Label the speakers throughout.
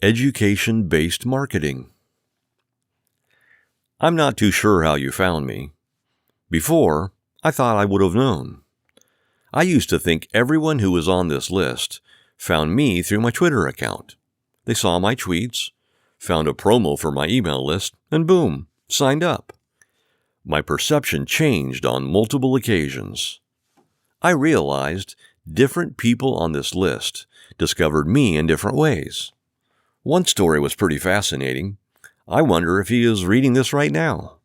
Speaker 1: Education-based marketing. I'm not too sure how you found me. Before, I thought I would have known. I used to think everyone who was on this list found me through my Twitter account. They saw my tweets, found a promo for my email list, and boom, signed up. My perception changed on multiple occasions. I realized different people on this list discovered me in different ways. One story was pretty fascinating. I wonder if he is reading this right now.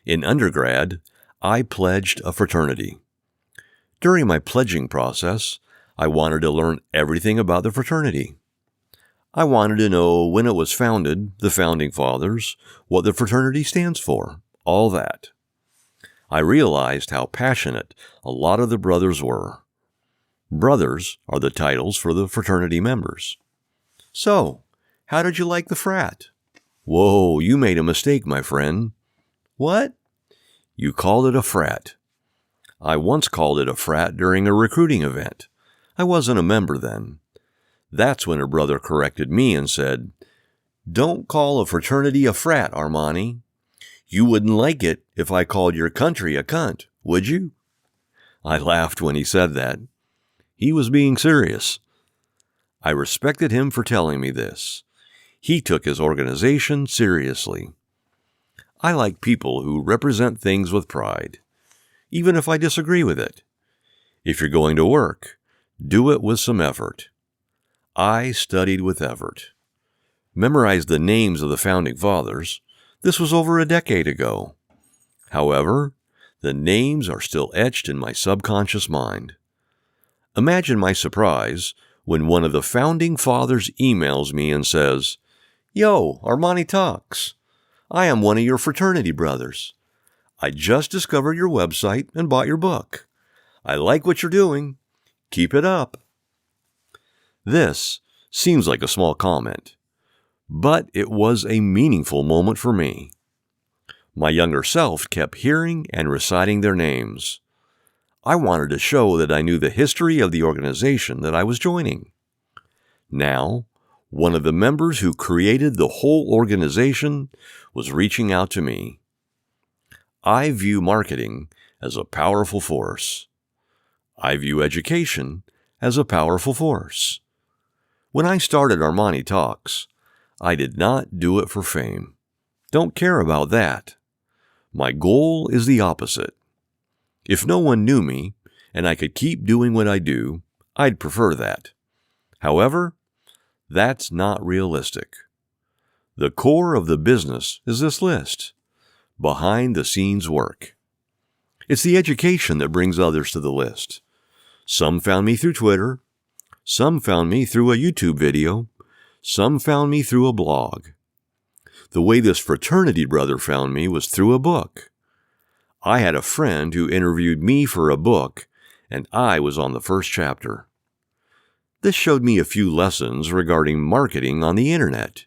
Speaker 1: In undergrad, I pledged a fraternity. During my pledging process, I wanted to learn everything about the fraternity. I wanted to know when it was founded, the founding fathers, what the fraternity stands for, all that. I realized how passionate a lot of the brothers were. Brothers are the titles for the fraternity members. So, how did you like the frat? Whoa, you made a mistake, my friend. What? You called it a frat. I once called it a frat during a recruiting event. I wasn't a member then. That's when a brother corrected me and said, "Don't call a fraternity a frat, Armani. You wouldn't like it if I called your country a cunt, would you?" I laughed when he said that. He was being serious. I respected him for telling me this. He took his organization seriously. I like people who represent things with pride, even if I disagree with it. If you're going to work, do it with some effort. I studied with effort. Memorized the names of the founding fathers. This was over a decade ago. However, the names are still etched in my subconscious mind. Imagine my surprise when one of the founding fathers emails me and says, "Yo, ArmaniTalks. I am one of your fraternity brothers. I just discovered your website and bought your book. I like what you're doing. Keep it up." This seems like a small comment, but it was a meaningful moment for me. My younger self kept hearing and reciting their names. I wanted to show that I knew the history of the organization that I was joining. Now, one of the members who created the whole organization was reaching out to me. I view marketing as a powerful force. I view education as a powerful force. When I started ArmaniTalks, I did not do it for fame. Don't care about that. My goal is the opposite. If no one knew me and I could keep doing what I do, I'd prefer that. However, that's not realistic. The core of the business is this list, behind-the-scenes work. It's the education that brings others to the list. Some found me through Twitter. Some found me through a YouTube video. Some found me through a blog. The way this fraternity brother found me was through a book. I had a friend who interviewed me for a book, and I was on the first chapter. This showed me a few lessons regarding marketing on the internet.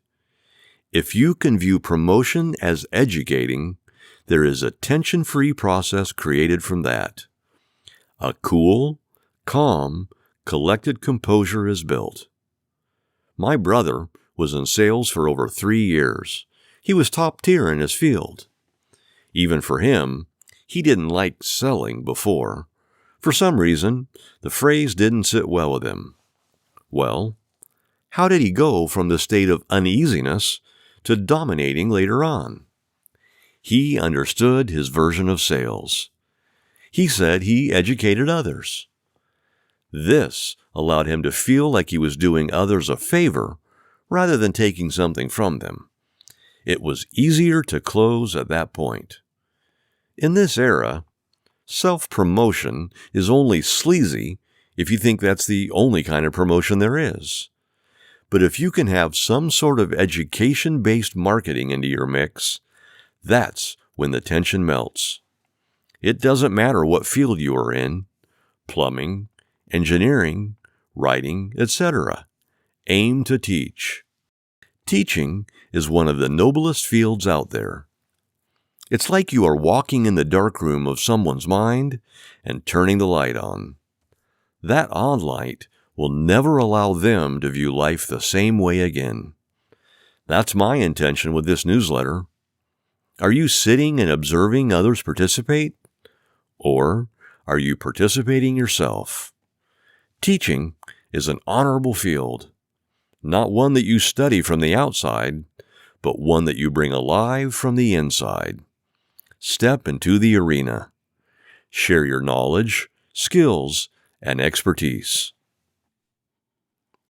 Speaker 1: If you can view promotion as educating, there is a tension-free process created from that. A cool, calm, collected composure is built. My brother was in sales for over 3 years. He was top tier in his field. Even for him, he didn't like selling before. For some reason, the phrase didn't sit well with him. Well, how did he go from the state of uneasiness to dominating later on? He understood his version of sales. He said he educated others. This allowed him to feel like he was doing others a favor rather than taking something from them. It was easier to close at that point. In this era, self-promotion is only sleazy if you think that's the only kind of promotion there is. But if you can have some sort of education-based marketing into your mix, that's when the tension melts. It doesn't matter what field you are in, plumbing, engineering, writing, etc. Aim to teach. Teaching is one of the noblest fields out there. It's like you are walking in the darkroom of someone's mind and turning the light on. That on light will never allow them to view life the same way again. That's my intention with this newsletter. Are you sitting and observing others participate? Or are you participating yourself? Teaching is an honorable field, not one that you study from the outside, but one that you bring alive from the inside. Step into the arena. Share your knowledge, skills, and expertise.